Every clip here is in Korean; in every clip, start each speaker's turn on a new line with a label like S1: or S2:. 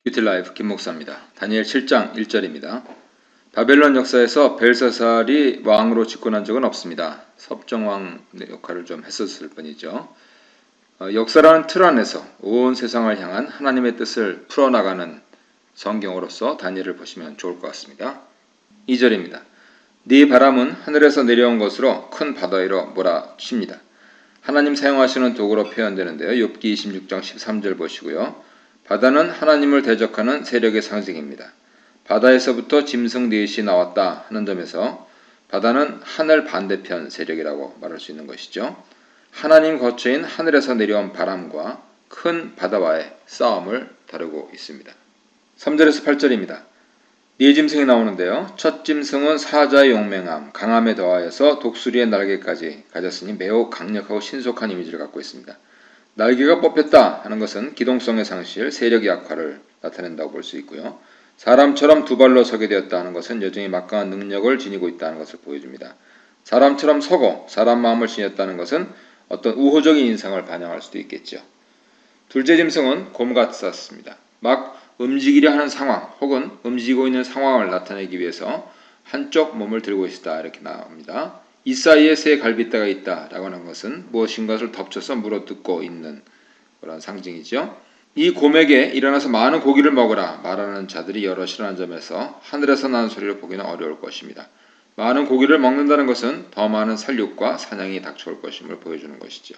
S1: 뷰티라이프 김목사입니다. 다니엘 7장 1절입니다. 바벨론 역사에서 벨사살이 왕으로 집권한 적은 없습니다. 섭정왕 역할을 좀 했었을 뿐이죠. 역사라는 틀 안에서 온 세상을 향한 하나님의 뜻을 풀어나가는 성경으로서 다니엘을 보시면 좋을 것 같습니다. 2절입니다. 네 바람은 하늘에서 내려온 것으로 큰 바다 위로 몰아칩니다. 하나님 사용하시는 도구로 표현되는데요. 욥기 26장 13절 보시고요. 바다는 하나님을 대적하는 세력의 상징입니다. 바다에서부터 짐승 넷이 나왔다 하는 점에서 바다는 하늘 반대편 세력이라고 말할 수 있는 것이죠. 하나님 거처인 하늘에서 내려온 바람과 큰 바다와의 싸움을 다루고 있습니다. 3절에서 8절입니다. 네 짐승이 나오는데요. 첫 짐승은 사자의 용맹함, 강함에 더하여서 독수리의 날개까지 가졌으니 매우 강력하고 신속한 이미지를 갖고 있습니다. 날개가 뽑혔다 하는 것은 기동성의 상실, 세력의 약화를 나타낸다고 볼 수 있고요. 사람처럼 두 발로 서게 되었다 하는 것은 여전히 막강한 능력을 지니고 있다는 것을 보여줍니다. 사람처럼 서고 사람 마음을 지녔다는 것은 어떤 우호적인 인상을 반영할 수도 있겠죠. 둘째 짐승은 곰 같았습니다. 막 움직이려 하는 상황 혹은 움직이고 있는 상황을 나타내기 위해서 한쪽 몸을 들고 있다 이렇게 나옵니다. 이 사이에 새 갈빗대가 있다라고 하는 것은 무엇인가를 덮쳐서 물어뜯고 있는 그런 상징이죠. 이 곰에게 일어나서 많은 고기를 먹으라 말하는 자들이 여럿이라는 점에서 하늘에서 나는 소리를 보기는 어려울 것입니다. 많은 고기를 먹는다는 것은 더 많은 살육과 사냥이 닥쳐올 것임을 보여주는 것이죠.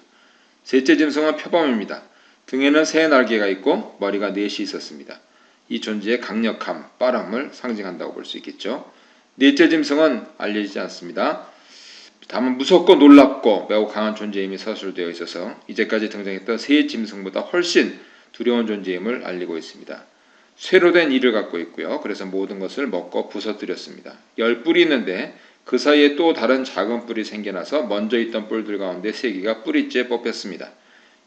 S1: 셋째 짐승은 표범입니다. 등에는 새 날개가 있고 머리가 넷이 있었습니다. 이 존재의 강력함, 빠름을 상징한다고 볼 수 있겠죠. 넷째 짐승은 알려지지 않습니다. 다만 무섭고 놀랍고 매우 강한 존재임이 서술되어 있어서 이제까지 등장했던 세 짐승보다 훨씬 두려운 존재임을 알리고 있습니다. 쇠로 된 이를 갖고 있고요. 그래서 모든 것을 먹고 부서뜨렸습니다. 10뿔이 있는데 그 사이에 또 다른 작은 뿔이 생겨나서 먼저 있던 뿔들 가운데 3개가 뿌리째 뽑혔습니다.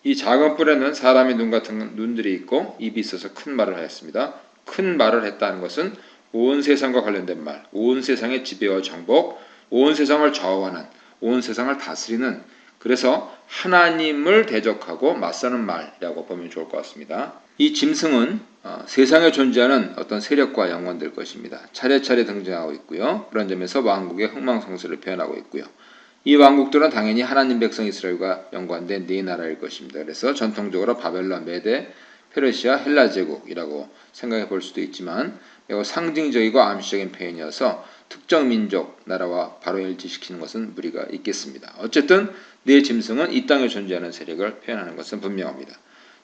S1: 이 작은 뿔에는 사람의 눈 같은 눈들이 있고 입이 있어서 큰 말을 하였습니다. 큰 말을 했다는 것은 온 세상과 관련된 말, 온 세상의 지배와 정복, 온 세상을 좌우하는, 온 세상을 다스리는, 그래서 하나님을 대적하고 맞서는 말이라고 보면 좋을 것 같습니다. 이 짐승은 세상에 존재하는 어떤 세력과 연관될 것입니다. 차례차례 등장하고 있고요. 그런 점에서 왕국의 흥망성쇠를 표현하고 있고요. 이 왕국들은 당연히 하나님 백성 이스라엘과 연관된 네 나라일 것입니다. 그래서 전통적으로 바벨론, 메데, 페르시아, 헬라 제국이라고 생각해 볼 수도 있지만 매우 상징적이고 암시적인 표현이어서 특정 민족, 나라와 바로 일치시키는 것은 무리가 있겠습니다. 어쨌든 네 짐승은 이 땅에 존재하는 세력을 표현하는 것은 분명합니다.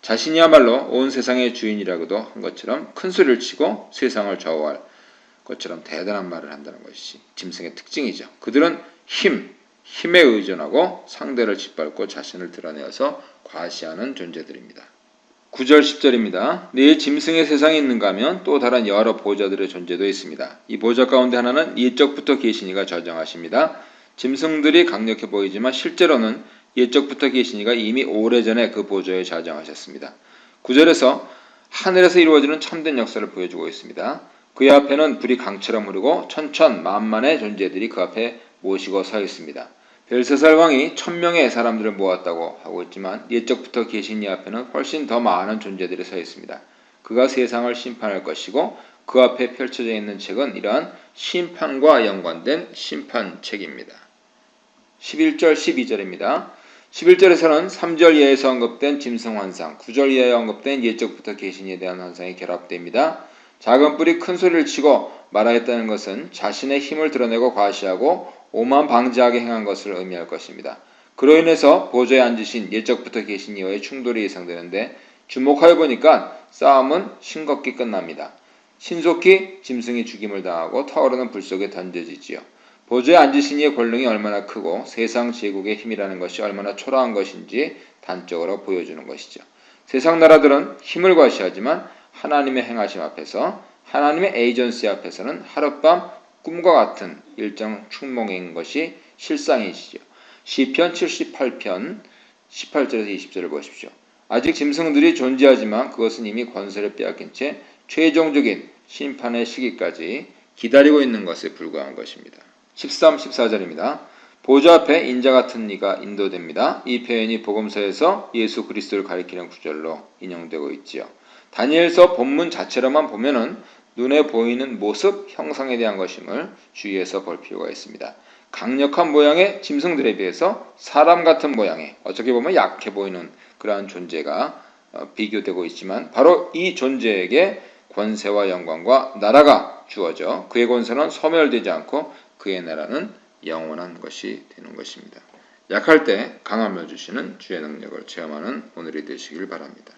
S1: 자신이야말로 온 세상의 주인이라고도 한 것처럼 큰 소리를 치고 세상을 좌우할 것처럼 대단한 말을 한다는 것이 짐승의 특징이죠. 그들은 힘에 의존하고 상대를 짓밟고 자신을 드러내어서 과시하는 존재들입니다. 9절 10절입니다. 네 짐승의 세상에 있는가 하면 또 다른 여러 보좌들의 존재도 있습니다. 이 보좌 가운데 하나는 옛적부터 계신 이가 저장하십니다. 짐승들이 강력해 보이지만 실제로는 옛적부터 계신 이가 이미 오래전에 그 보좌에 저장하셨습니다. 9절에서 하늘에서 이루어지는 참된 역사를 보여주고 있습니다. 그의 앞에는 불이 강처럼 흐르고 천천만만의 존재들이 그 앞에 모시고 서 있습니다. 벨사살 왕이 1000명의 사람들을 모았다고 하고 있지만 옛적부터 계신 이 앞에는 훨씬 더 많은 존재들이 서 있습니다. 그가 세상을 심판할 것이고 그 앞에 펼쳐져 있는 책은 이러한 심판과 연관된 심판책입니다. 11절 12절입니다. 11절에서는 3절 이하에서 언급된 짐승 환상, 9절 이하에 언급된 옛적부터 계신 이에 대한 환상이 결합됩니다. 작은 뿔이 큰 소리를 치고 말하였다는 것은 자신의 힘을 드러내고 과시하고 오만 방지하게 행한 것을 의미할 것입니다. 그로 인해서 보좌에 앉으신 옛적부터 계신 이와의 충돌이 예상되는데 주목하여 보니까 싸움은 싱겁게 끝납니다. 신속히 짐승이 죽임을 당하고 타오르는 불 속에 던져지지요. 보좌에 앉으신 이의 권능이 얼마나 크고 세상 제국의 힘이라는 것이 얼마나 초라한 것인지 단적으로 보여주는 것이죠. 세상 나라들은 힘을 과시하지만 하나님의 행하심 앞에서, 하나님의 에이전시 앞에서는 하룻밤 꿈과 같은 일정 충몽인 것이 실상이시죠. 시편 78편 18절에서 20절을 보십시오. 아직 짐승들이 존재하지만 그것은 이미 권세를 빼앗긴 채 최종적인 심판의 시기까지 기다리고 있는 것에 불과한 것입니다. 13, 14절입니다. 보좌 앞에 인자 같은 이가 인도됩니다. 이 표현이 복음서에서 예수 그리스도를 가리키는 구절로 인용되고 있지요. 다니엘서 본문 자체로만 보면은 눈에 보이는 모습, 형상에 대한 것임을 주의해서 볼 필요가 있습니다. 강력한 모양의 짐승들에 비해서 사람 같은 모양의 어떻게 보면 약해 보이는 그러한 존재가 비교되고 있지만 바로 이 존재에게 권세와 영광과 나라가 주어져 그의 권세는 소멸되지 않고 그의 나라는 영원한 것이 되는 것입니다. 약할 때 강함을 주시는 주의 능력을 체험하는 오늘이 되시길 바랍니다.